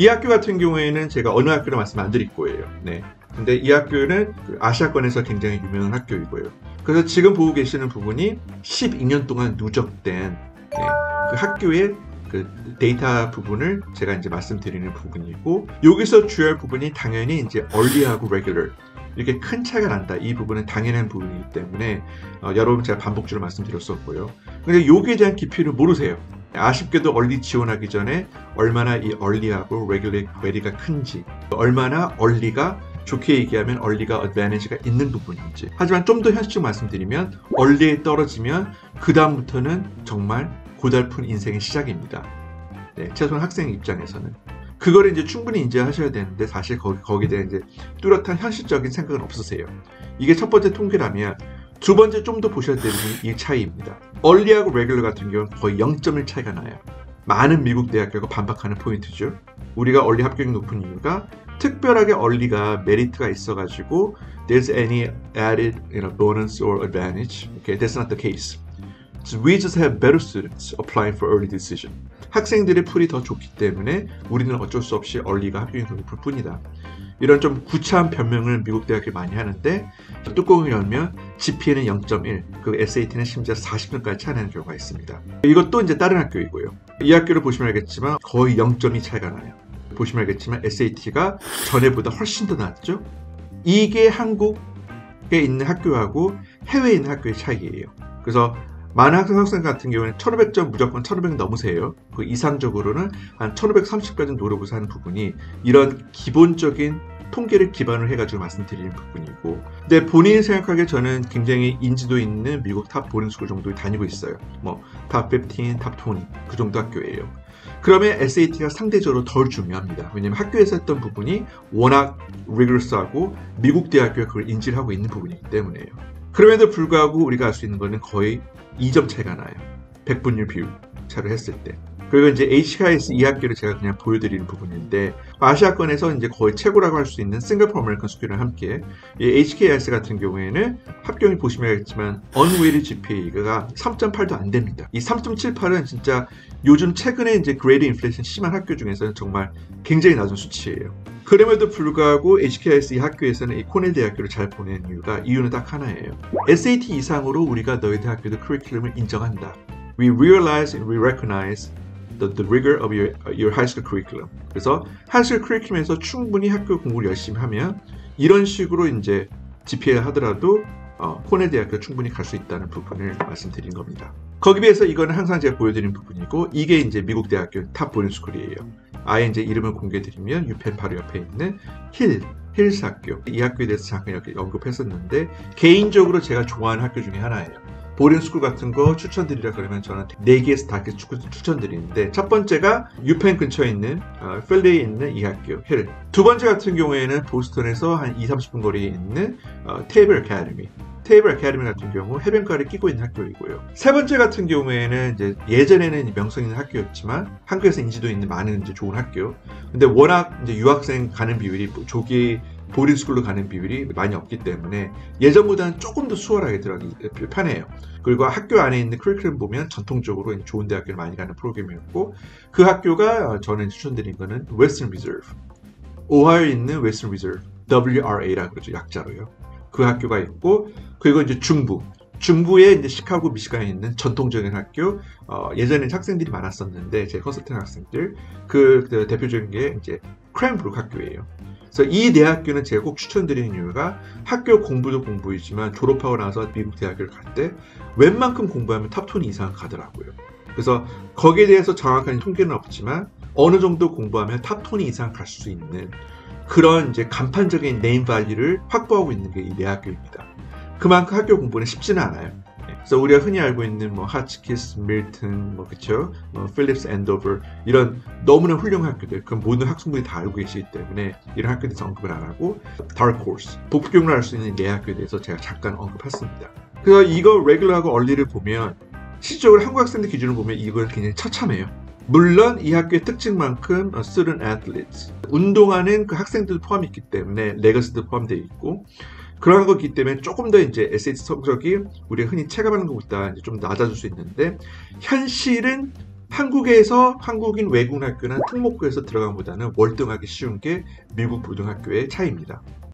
이 학교 같은 경우에는 제가 어느 학교를 말씀 안 드릴 거예요. 네. 근데 이 학교는 그 아시아권에서 굉장히 유명한 학교이고요. 그래서 지금 보고 계시는 부분이 12년 동안 누적된 그 학교의 그 데이터 부분을 제가 이제 말씀드리는 부분이고, 여기서 주요할 부분이 당연히 이제 early하고 regular 이렇게 큰 차이가 난다. 이 부분은 당연한 부분이기 때문에 여러분 제가 반복적으로 말씀드렸었고요. 근데 여기에 대한 깊이를 모르세요. 아쉽게도 early 지원하기 전에 얼마나 이 early하고 regularity가 큰지, 얼마나 early가 좋게 얘기하면 early가 advantage가 있는 부분인지. 하지만 좀 더 현실적으로 말씀드리면 early에 떨어지면 그 다음부터는 정말 고달픈 인생의 시작입니다. 네, 최소한 학생 입장에서는. 그걸 이제 충분히 인지하셔야 되는데 사실 거기에 대한 이제 뚜렷한 현실적인 생각은 없으세요. 이게 첫 번째 통계라면, 두 번째 좀 더 보셔야 되는 이 차이입니다. early하고 regular 같은 경우는 거의 0.1 차이가 나요. 많은 미국 대학교가 반박하는 포인트죠. 우리가 early 합격이 높은 이유가 특별하게 early가 메리트가 있어가지고 there's any added bonus or advantage. Okay, that's not the case. So we just have better students applying for early decision. 학생들의 풀이 더 좋기 때문에 우리는 어쩔 수 없이 early가 합격이 더 높을 뿐이다. 이런 좀 구차한 변명을 미국 대학교에 많이 하는데, 뚜껑을 열면 GPA는 0.1, 그 SAT는 심지어 40점까지 차이나는 경우가 있습니다. 이것도 이제 다른 학교이고요. 이 학교를 보시면 알겠지만 거의 0.2 차이가 나요. 보시면 알겠지만 SAT가 전에보다 훨씬 더 낮죠? 이게 한국에 있는 학교하고 해외에 있는 학교의 차이예요. 그래서 많은 학생 같은 경우는 1500점 무조건 1500 넘으세요. 그 이상적으로는 한 1530까지 노려보서 하는 부분이 이런 기본적인 통계를 기반으로 해가지고 말씀드리는 부분이고, 근데 본인이 생각하기에 저는 굉장히 인지도 있는 미국 탑 보딩스쿨 정도에 다니고 있어요. 뭐 탑 15, 탑 20, 그 정도 학교예요. 그러면 SAT가 상대적으로 덜 중요합니다. 왜냐면 학교에서 했던 부분이 워낙 rigorous하고 미국 대학교가 그걸 인지를 하고 있는 부분이기 때문에요. 그럼에도 불구하고 우리가 알 수 있는 거는 거의 2점 차이가 나요. 100분율 비율 차를 했을 때. 그리고 이제 HKS 이 학교를 제가 그냥 보여드리는 부분인데, 아시아권에서 이제 거의 최고라고 할 수 있는 싱가포르 아메리칸 스쿨이랑 함께 이 HKS 같은 경우에는 합격이 보시면 알겠지만 unweighted GPA가 3.8도 안 됩니다. 이 3.78은 진짜 요즘 최근에 이제 그레이드 인플레이션 심한 학교 중에서는 정말 굉장히 낮은 수치예요. 그럼에도 불구하고 HKS 이 학교에서는 이 코넬 대학교를 잘 보낸 이유는 딱 하나예요. SAT 이상으로 우리가 너희 대학교의 커리큘럼을 인정한다. We realize and we recognize the rigor of your high school curriculum. 그래서 하이스쿨 커리큘럼에서 충분히 학교 공부를 열심히 하면 이런 식으로 이제 GPA 하더라도 코넬 대학교 충분히 갈 수 있다는 부분을 말씀드린 겁니다. 거기에 비해서 이거는 항상 제가 보여드리는 부분이고, 이게 이제 미국 대학교 탑 보딩 스쿨이에요. 아예 이제 이름을 공개드리면 유펜 바로 옆에 있는 힐스 학교. 이 학교에 대해서 잠깐 이렇게 언급했었는데, 개인적으로 제가 좋아하는 학교 중에 하나예요. 보딩스쿨 같은 거 추천드리라 그러면 저는 4개에서 5개 추천드리는데, 첫 번째가 유펜 근처에 있는 필리에 있는 이 학교 힐. 두 번째 같은 경우에는 보스턴에서 한 2-30분 거리에 있는 테이블 어카데미. 테이블 어카데미 같은 경우 해변가를 끼고 있는 학교이고요. 세 번째 같은 경우에는 이제 예전에는 명성 있는 학교였지만 한국에서 인지도 있는 많은 이제 좋은 학교. 근데 워낙 이제 유학생 가는 비율이 조기 보딩스쿨로 가는 비율이 많이 없기 때문에 예전보다는 조금 더 수월하게 들어가기 편해요. 그리고 학교 안에 있는 커리큘럼 보면 전통적으로 좋은 대학교를 많이 가는 프로그램이었고, 그 학교가 저는 추천드린 거는 웨스턴 리저브. 오하이오에 있는 웨스턴 리저브, WRA라고 그러죠, 약자로요. 그 학교가 있고, 그리고 이제 중부에 이제 시카고 미시간에 있는 전통적인 학교, 예전에는 학생들이 많았었는데 제 컨설팅 학생들, 그 대표적인 게 이제 크랜브룩 학교예요. 그래서 이 대학교는 제가 꼭 추천드리는 이유가 학교 공부도 공부이지만 졸업하고 나서 미국 대학교를 갈 때 웬만큼 공부하면 탑20 이상 가더라고요. 그래서 거기에 대해서 정확한 통계는 없지만 어느 정도 공부하면 탑20 이상 갈 수 있는 그런 이제 간판적인 네임 밸류를 확보하고 있는 게 이 대학교입니다. 그만큼 학교 공부는 쉽지는 않아요. 그래서 우리가 흔히 알고 있는 뭐 하츠키스, 밀튼, 그쵸, 필립스 앤도버 이런 너무나 훌륭한 학교들, 그 모든 학생들이 다 알고 계시기 때문에 이런 학교에 대해서 언급을 안 하고, 다크호스, 복병을 할 수 있는 네 학교에 대해서 제가 잠깐 언급했습니다. 그래서 이거 레귤러하고 얼리를 보면 실질적으로 한국 학생들 기준으로 보면 이건 굉장히 처참해요. 물론 이 학교의 특징만큼 student athletes, 운동하는 그 학생들도 포함이 있기 때문에 레거시도 포함되어 있고, 그런 거기 때문에 조금 더 이제 SAT 성적이 우리가 흔히 체감하는 것보다 이제 좀 낮아질 수 있는데, 현실은 한국에서 한국인 외국인 학교나 특목고에서 들어간 것보다는 월등하게 쉬운 게 미국 고등학교의 차이입니다.